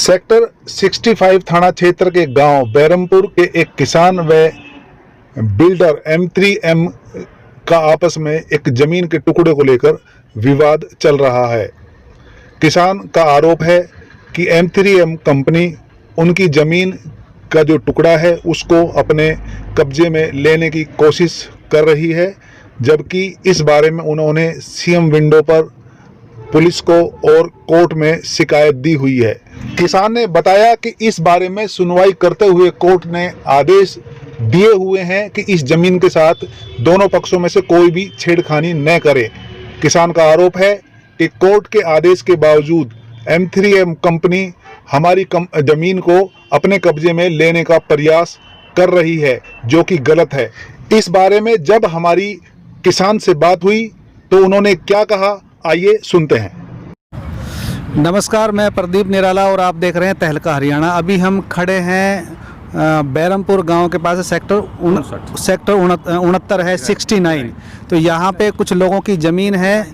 Sector 65 थाना क्षेत्र के गांव बैरमपुर के एक किसान व बिल्डर M3M का आपस में एक जमीन के टुकड़े को लेकर विवाद चल रहा है। किसान का आरोप है कि M3M कंपनी उनकी जमीन का जो टुकड़ा है उसको अपने कब्जे में लेने की कोशिश कर रही है, जबकि इस बारे में उन्होंने सीएम विंडो पर पुलिस को और कोर्ट में शिकायत दी हुई है। किसान ने बताया कि इस बारे में सुनवाई करते हुए कोर्ट ने आदेश दिए हुए हैं कि इस जमीन के साथ दोनों पक्षों में से कोई भी छेड़खानी न करे। किसान का आरोप है कि कोर्ट के आदेश के बावजूद M3M कंपनी हमारी जमीन को अपने कब्जे में लेने का प्रयास कर रही है, जो कि गलत है। इस बारे में जब हमारी किसान से बात हुई तो उन्होंने क्या कहा, आइए सुनते हैं। नमस्कार, मैं प्रदीप निराला और आप देख रहे हैं तहलका हरियाणा। अभी हम खड़े हैं बैरमपुर गांव के पास, सेक्टर 69 है 69। तो यहाँ पे कुछ लोगों की ज़मीन है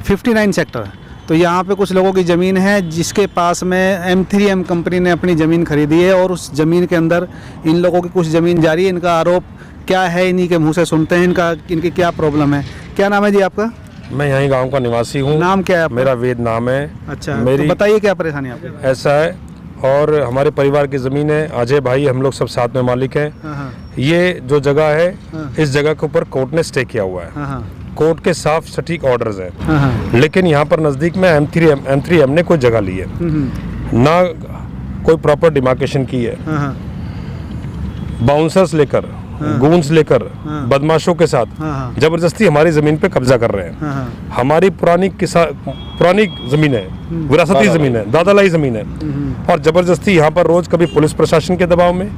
59 सेक्टर। तो यहाँ पे कुछ लोगों की ज़मीन है जिसके पास में M3M कंपनी ने अपनी ज़मीन खरीदी है और उस ज़मीन के अंदर इन लोगों की कुछ ज़मीन जारी है। इनका आरोप क्या है, इन्हीं के मुँह से सुनते हैं इनकी क्या प्रॉब्लम है। क्या नाम है जी आपका? मैं यहीं गांव का निवासी हूँ। नाम क्या है? मेरा वेद नाम है। अच्छा, मेरी तो बताइए क्या परेशानी आपकी? ऐसा है, और हमारे परिवार की ज़मीन है, अजय भाई, हम लोग सब साथ में मालिक हैं। ये जो जगह है, इस जगह के ऊपर कोर्ट ने स्टे किया हुआ है। कोर्ट के साफ सटीक ऑर्डर्स हैं, लेकिन यहाँ पर नज़दीक में M3M ने कोई जगह ली है, ना कोई प्रॉपर डिमार्केशन की है। बाउंसर्स लेकर, गूंस लेकर, बदमाशों के साथ जबरदस्ती हमारी जमीन पे कब्जा कर रहे हैं। हमारी पुरानी जमीन है, विरासती जमीन है, दादालाई जमीन है, और जबरदस्ती यहाँ पर रोज कभी पुलिस प्रशासन के दबाव में,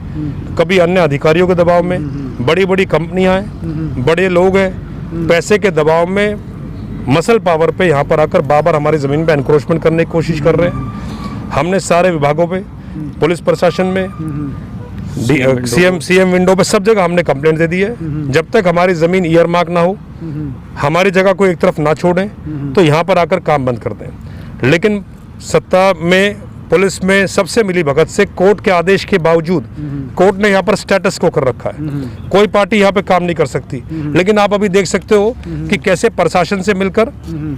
कभी अन्य अधिकारियों के दबाव में, बड़ी बड़ी कंपनियां हैं, बड़े लोग हैं, पैसे के दबाव में, मसल पावर पे यहाँ पर आकर बार-बार हमारी जमीन पे एनक्रोचमेंट करने की कोशिश कर रहे हैं। हमने सारे विभागों पे, पुलिस प्रशासन में, सीएम विंडो पे, सब जगह हमने कंप्लेंट दे दी है। जब तक हमारी जमीन ईयरमार्क ना हो, हमारी जगह को एक तरफ ना छोड़ें, तो यहाँ पर आकर काम बंद कर दें। लेकिन सत्ता में, पुलिस में सबसे मिली भगत से कोर्ट के आदेश के बावजूद कोर्ट ने यहाँ पर स्टेटस को कर रखा है। कोई पार्टी यहाँ पे काम नहीं कर सकती। लेकिन आप अभी देख सकते हो कि कैसे प्रशासन से मिलकर,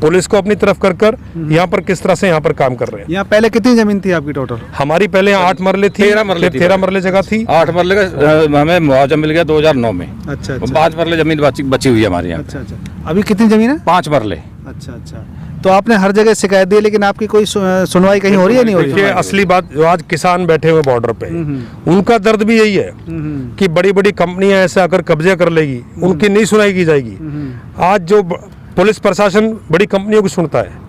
पुलिस को अपनी तरफ कर यहाँ पर किस तरह से यहाँ पर काम कर रहे हैं। यहाँ पहले कितनी जमीन थी आपकी टोटल? हमारी पहले यहाँ 8 मरले थी, 13 मरले जगह थी। 8 मरले का हमें मुआवजा मिल गया 2009 में। अच्छा। 5 मरले जमीन बची हुई है हमारे यहाँ। अच्छा। अभी कितनी जमीन है? 5 मरले। अच्छा। तो आपने हर जगह शिकायत दी, लेकिन आपकी कोई सुनवाई कहीं हो रही है? नहीं हो रही है। असली बात, जो आज किसान बैठे हुए बॉर्डर पे, उनका दर्द भी यही है कि बड़ी बड़ी कंपनियां ऐसे आकर कब्जे कर लेगी, उनकी नहीं सुनाई की जाएगी। आज जो पुलिस प्रशासन बड़ी कंपनियों की सुनता है,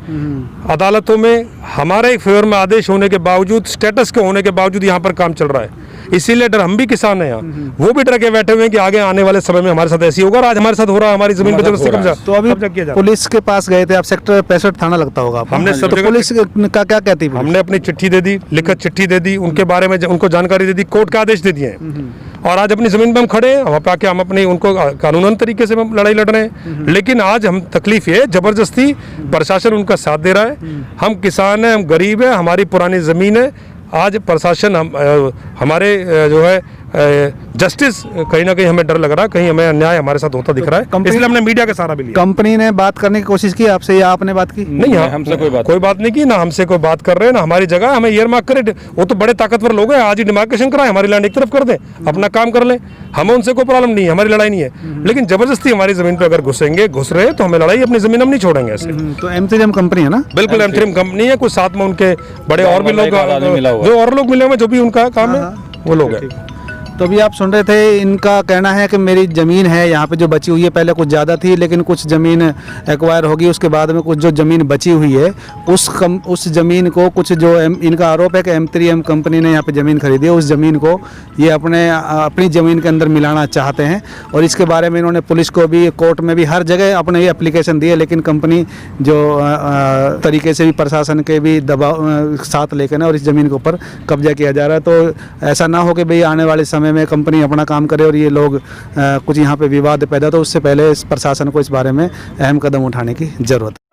अदालतों में हमारे फेवर में आदेश होने के बावजूद, स्टेटस के होने के बावजूद यहाँ पर काम चल रहा है। इसीलिए डर, हम भी किसान हैं यहाँ, वो भी डर के बैठे हुए हैं कि आगे आने वाले समय में हमारे साथ ऐसी होगा। आज हमारे साथ हो रहा है, हमारी जमीन पर जबरदस्ती कब्जा। तो अभी पुलिस के पास गए थे आप, सेक्टर 65 थाना लगता होगा। हमने सब जगह, पुलिस का क्या कहती है? हमने अपनी चिट्ठी दे दी, लिखित चिट्ठी दे दी, उनके बारे में उनको जानकारी दे दी, कोर्ट के आदेश दे दिए हैं। और आज अपनी जमीन पे हम खड़े हैं, वहाँ पे आके हम अपनी उनको कानूनन तरीके से हम लड़ाई लड़ रहे हैं। लेकिन आज हम तकलीफ ये, जबरदस्ती प्रशासन उनका साथ दे रहा है। हम किसान हैं, हम गरीब हैं, हमारी पुरानी ज़मीन है। आज प्रशासन हमारे जो है जस्टिस, कहीं ना कहीं हमें डर लग रहा है, कहीं हमें अन्याय हमारे साथ होता दिख रहा है, इसलिए हमने मीडिया का सहारा भी लिया। कंपनी ने बात करने की कोशिश की आपसे या आपने बात की? नहीं, हमसे कोई बात नहीं की, ना हमसे कोई बात कर रहे हैं, ना हमारी जगह हमें ईयरमार्क करे। वो तो बड़े ताकतवर लोग हैं, आज ही डिमार्केशन कराएं, हमारी लैंड एक तरफ कर दें, अपना काम कर लें, हमें उनसे कोई प्रॉब्लम नहीं है, हमारी लड़ाई नहीं है। लेकिन जबरदस्ती हमारी जमीन पर अगर घुस रहे तो हमें लड़ाई, अपनी जमीन हम नहीं छोड़ेंगे ऐसे। तो M3M कंपनी है ना? बिल्कुल M3M कंपनी है, कुछ साथ में उनके बड़े और भी लोग, जो और लोग मिले हुए, जो भी उनका काम है वो लोग हैं। तो अभी आप सुन रहे थे, इनका कहना है कि मेरी ज़मीन है यहाँ पे जो बची हुई है, पहले कुछ ज़्यादा थी, लेकिन कुछ ज़मीन एक्वायर होगी, उसके बाद में कुछ जो ज़मीन बची हुई है उस ज़मीन को, कुछ जो इनका आरोप है कि M3M कंपनी ने यहाँ पे ज़मीन खरीदी है, उस ज़मीन को ये अपनी ज़मीन के अंदर मिलाना चाहते हैं। और इसके बारे में इन्होंने पुलिस को भी, कोर्ट में भी, हर जगह अपने ये एप्लीकेशन दिए, लेकिन कंपनी जो तरीके से भी प्रशासन के भी दबाव साथ लेकर ना और इस ज़मीन के ऊपर कब्जा किया जा रहा है। तो ऐसा ना हो कि भाई आने वाले समय में कंपनी अपना काम करे और ये लोग कुछ यहाँ पे विवाद पैदा, तो उससे पहले प्रशासन को इस बारे में अहम कदम उठाने की जरूरत है।